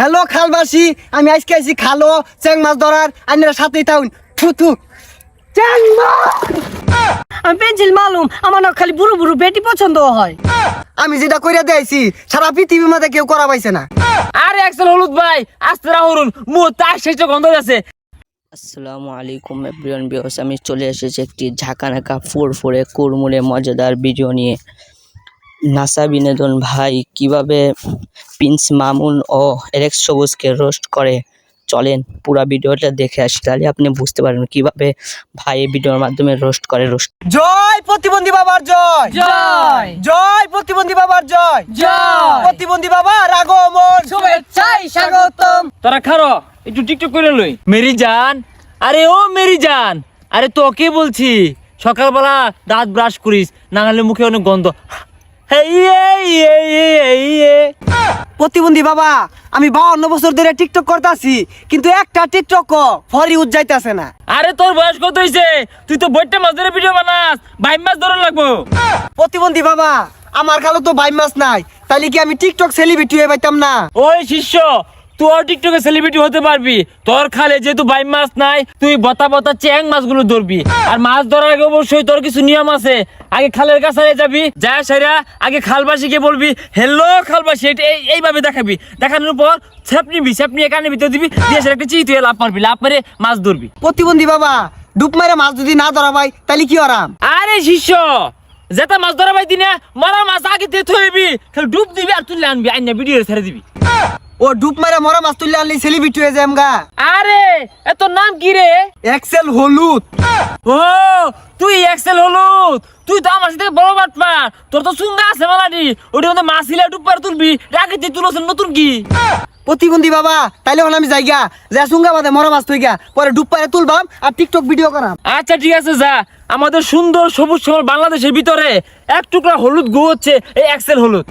Hello খালবাসী, আমি আজকে আইছি খালো চ্যাং মাছ ধরার। আপনারা সাথেই থাকুন। থুথু চ্যাং মাছ। আমি পেন্সিল মালুম, আমার না খালি বুড়ো বুড়ো বেটি পছন্দ হয়। আমি যেটা কইরা দিয়েছি সারা পৃথিবীর মধ্যে কেউ করা পাইছে না। আরে এক্সেল হলুদ ভাই, আস্তে রাহুন মুখ তার শেষে গন্ধ আছে। আসসালামু আলাইকুম এভরিওয়ান ভিউয়ার্স, আমি চলে এসেছি একটি ঝাঁকানাকা ফুরফুরে কুড়মুড়ে মজাদার ভিডিও নিয়ে। নাসা বিনোদন ভাই কিভাবে প্রিন্স মামুন ও এলেক্স সবুজকে রোস্ট করে, চলেন পুরো ভিডিওটা দেখে আসি, তাহলে আপনি বুঝতে পারবেন কিভাবে ভাই এই ভিডিওর মাধ্যমে রোস্ট করে। জয় প্রতিবন্ধী বাবার জয়, জয় জয় প্রতিবন্ধী বাবার জয়, জয় প্রতিবন্ধী বাবার আগমন, শুভেচ্ছায় স্বাগতম। তোরা খারো একটু টিকটক করে লই। মেরি জান, আরে ও মেরি জান, আরে তোকে বলছি সকালবেলা দাঁত ব্রাশ করিস, না হলে মুখে অনেক গন্ধ। প্রতিবন্ধী বাবা, আমি 52 বছর ধরে টিকটক করতেছি, কিন্তু একটা টিকটক ফরি উজ্জাইতেছে না। আরে তোর বয়স কত হয়েছে? তুই তো বইটা মাছ ধরে ভিডিও বানাস, ভাই মাছ ধরে লাগবো। প্রতিবন্ধী বাবা, আমার কালো তো ভাই মাছ নাই, তাহলে কি আমি টিকটক সেলিব্রিটি হয়ে পাইতাম না? ওই শিষ্য, তুই টিকটকে সেলিব্রিটি হতে পারবি। তোর খালে যেহেতু বাই মাছ নাই, তুই বতা বতা চ্যাং মাছগুলো ধরবি। আর মাছ ধরার আগে অবশ্যই তোর কিছু নিয়ম আছে। আগে খালের কাছে যাবি, যা সেরা আগে খালবাসীকে বলবি হ্যালো খালবাসী, এটা এইভাবে দেখাবি। দেখানোর পর ছেপ নিবি, ছেপ নিয়ে কানে ভিতরে দিবি, দিয়ে সেটা একটা চিঠি লাভ মারবি, লাভ মেরে মাছ ধরবি। প্রতিবন্ধী বাবা, ডুব মারে মাছ যদি না ধরা ভাই, তাহলে কি আরাম? আরে শিষ্য, যেটা মাছ ধরা পাইতি না, মরা মাছ আগে দিয়ে থইবি, খালি ডুব দিবি আর তুলে আনবি, আইনা ভিডিও ছেড়ে দিবি। ও ডুব মারে মরা মাছ তুললে আনলে সেলিব্রিটি হয়ে যায় আমগা। আরে এত নাম কি রে? এক্সেল হলুদ। ও তুই এক্সেল হলুদ, তুই তো আমার সাথে বড় বাটপা। তোর তো সুঙ্গা আছে মালানি, ওটার মধ্যে মাছ হিলা ডুব পারে তুলবি, রাখে তুই তুলছেন নতুন কি? প্রতিবন্ধী বাবা, তাইলে হল আমি যাইগা, যা সুঙ্গা বাদে মরা মাছ তুইগা, পরে ডুব পারে তুলবাম আর টিকটক ভিডিও করাম। আচ্ছা ঠিক আছে, যা। আমাদের সুন্দর সবুজ শ্যামল বাংলাদেশের ভিতরে এক টুকরা হলুদ গো হচ্ছে এই এক্সেল হলুদ।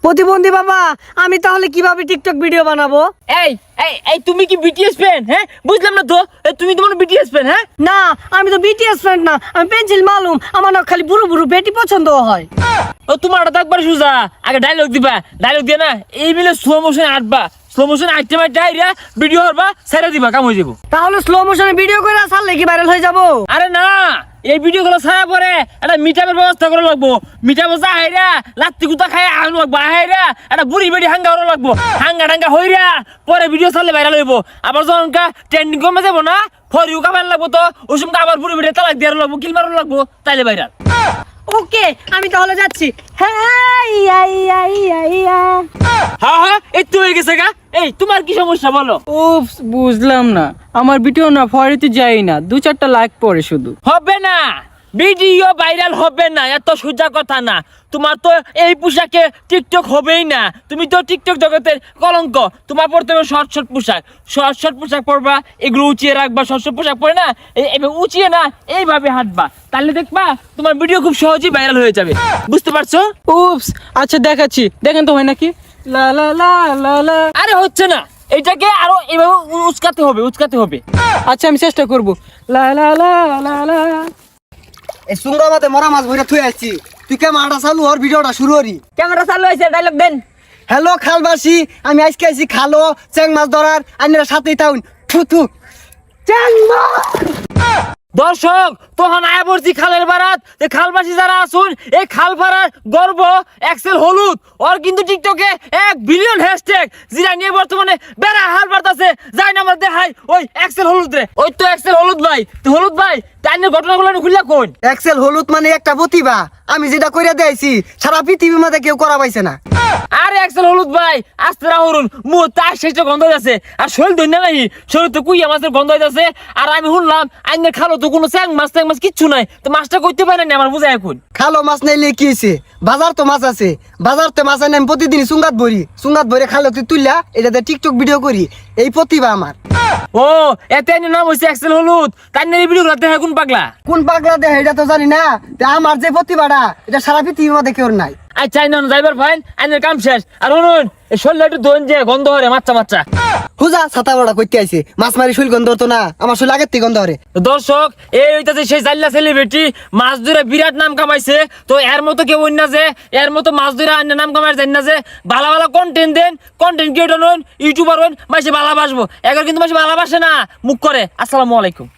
প্রতিবন্ধী বাবা, আমি তাহলে কিভাবে টিকটক ভিডিও বানাবো? এই এই এই তুমি কি বিটিএস ফ্যান? হ্যাঁ বুঝলাম না তো, তুমি তোমার বিটিএস ফ্যান? হ্যাঁ না, আমি তো বিটিএস ফ্রেন্ড না, আমি পেন্সিল মালুম, আমার না খালি বুড়ো বুড়ো বেটি পছন্দ হয়। ও তোমার একবার সুজা, আগে ডায়লগ দিবা, ডায়লগ দিয়ে না এই মিলে স্লো মোশনে আটবা, স্লো মোশন আইটে ডাইরিয়া ভিডিও হরবা, ছেড়ে দিবা, কাম হয়ে যাবো। তাহলে স্লো মোশনে ভিডিও করে ছাড়লে কি ভাইরাল হয়ে যাবো? আরে না, এই ভিডিও গুলো ছাড়া পরে একটা মিটাপের ব্যবস্থা করে লাগবো। মিটাপ আহাইরা লাত্তি কুতা খাই আনু লাগবো, আহাইরা একটা বুড়ি বেড়ি হাঙ্গা হরো লাগবো, হাঙ্গা টাঙ্গা হইরা পরে ভিডিও ছাড়লে ভাইরাল হইব। আবার যখন ট্রেন্ডিং কমে যাবো না, ফরিউ কামার লাগবো, তো ওই সময় আবার বুড়ি বেড়ি তালাক দিয়ে লাগবো, কিল মারো লাগবো, তাইলে ভাইরাল। ওকে, আমি তাহলে যাচ্ছি। হ্যাঁ, হ্যাঁ হ্যাঁ, এই তো হয়ে গেছে গা। এই তোমার কি সমস্যা বলো? উফস, বুঝলাম না, আমার ভিডিও না ফরিতে যাই না, 2-4টা লাইক পড়ে শুধু। হবে না, ভিডিও ভাইরাল হবে না, এত সোজা কথা না। তোমার তো এই পোশাকে টিকটক হবেই না, তুমি তো টিকটক জগতের কলঙ্ক। তোমার পড়তে হবে শর্ট শর্ট পোশাক, শর্ট শর্ট পোশাক পরবা, এগুলো উঁচিয়ে রাখবা। শর্ট শর্ট পোশাক পরে না এইভাবে উঁচিয়ে না এইভাবে হাঁটবা, তাহলে দেখবা তোমার ভিডিও খুব সহজেই ভাইরাল হয়ে যাবে। বুঝতে পারছো? উপস, আচ্ছা দেখাচ্ছি, দেখেন তো হয় নাকি। লা লা লা লা লা। আরে হচ্ছে না, এইটাকে আরো এইভাবে উচকাতে হবে, উচকাতে হবে। আচ্ছা আমি চেষ্টা করব। লা লা লা লা লা। এই সুঙ্গা বাদে মরা মাছ ভরে থুই আসছি, তুই ক্যামেরাটা চালু হর, ভিডিওটা শুরু হরি। ক্যামেরা চালু হয়েছে, ডায়লগ দেন। হ্যালো খালবাসী, আমি আজকে আইছি খালো চ্যাং মাছ ধরার। আপনারা সাথেই থাকুন। থুথু চ্যাং মাছ। দর্শক, তখন আয়া পড়ছি খালের বারাত। খালবাসী যারা আসুন, এই খাল পাড়ার গর্ব এক্সেল হলুদ। ওর কিন্তু টিকটকে 1 বিলিয়ন হ্যাশট্যাগ, যেটা নিয়ে বর্তমানে বেড়া হাল বাড়তাছে। যাই না আমার দেখাই ওই এক্সেল হলুদ রে, ওই তো এক্সেল হলুদ ভাই। তো হলুদ ভাই, তাই নিয়ে ঘটনাগুলো খুললা কোন? এক্সেল হলুদ মানে একটা প্রতিভা, আমি যেটা কইরা দিয়েছি সারা পৃথিবীর মধ্যে কেউ করা পাইছে না। আরে এক্সেল হলুদ ভাই, আস্তে রাহুন মুখ তার শেষে গন্ধ হইতাছে, আর শরীর ধন্য নাই, শরীর তো কুইয়া মাছের গন্ধ হইতাছে। আর আমি শুনলাম আইনের খালো তো কোনো চ্যাং মাছ ট্যাং মাছ কিচ্ছু নাই, তো মাছটা করতে পারে না আমার বুঝায় এখন। খালো মাছ নাইলে কি হয়েছে, বাজার তো মাছ আছে, বাজার তো মাছ আনি আমি প্রতিদিন চুঙ্গাত ভরি খালো তুই তুললা, এটাতে টিকটক ভিডিও করি, এই প্রতিভা আমার। ও এতে নাম হয়েছে এক্সেল হলুদ, তাই নিয়ে ভিডিও করতে হয় কোন পাগলা? কোন পাগলা দেয় এটা তো জানি না, তা আমার যে প্রতিভাটা এটা সারা পৃথিবীর মধ্যে কেউ নাই। আচ্ছা না যাইবার ফাইন, আইনের কাম শেষ। আর শুনুন, এই শরীরটা একটু দোন যে গন্ধ হরে মাচ্চা মাচ্চা। হুজা ছাতা বড়া কইতে আইছে মাছ মারি শৈল গন্ধ হতো না আমার শৈল আগের থেকে গন্ধ হরে। দর্শক এই হইতাছে সেই জাল্লা সেলিব্রিটি মাছ ধরে বিরাট নাম কামাইছে। তো এর মতো কেউ অন্য যে এর মতো মাছ ধরে অন্য নাম কামাই যায় না যে ভালো ভালো কন্টেন্ট দেন, কন্টেন্ট ক্রিয়েটর হন, ইউটিউবার হন, মাসে ভালোবাসবো। এবার কিন্তু মাসে ভালোবাসে না, মুখ করে। আসসালামু আলাইকুম।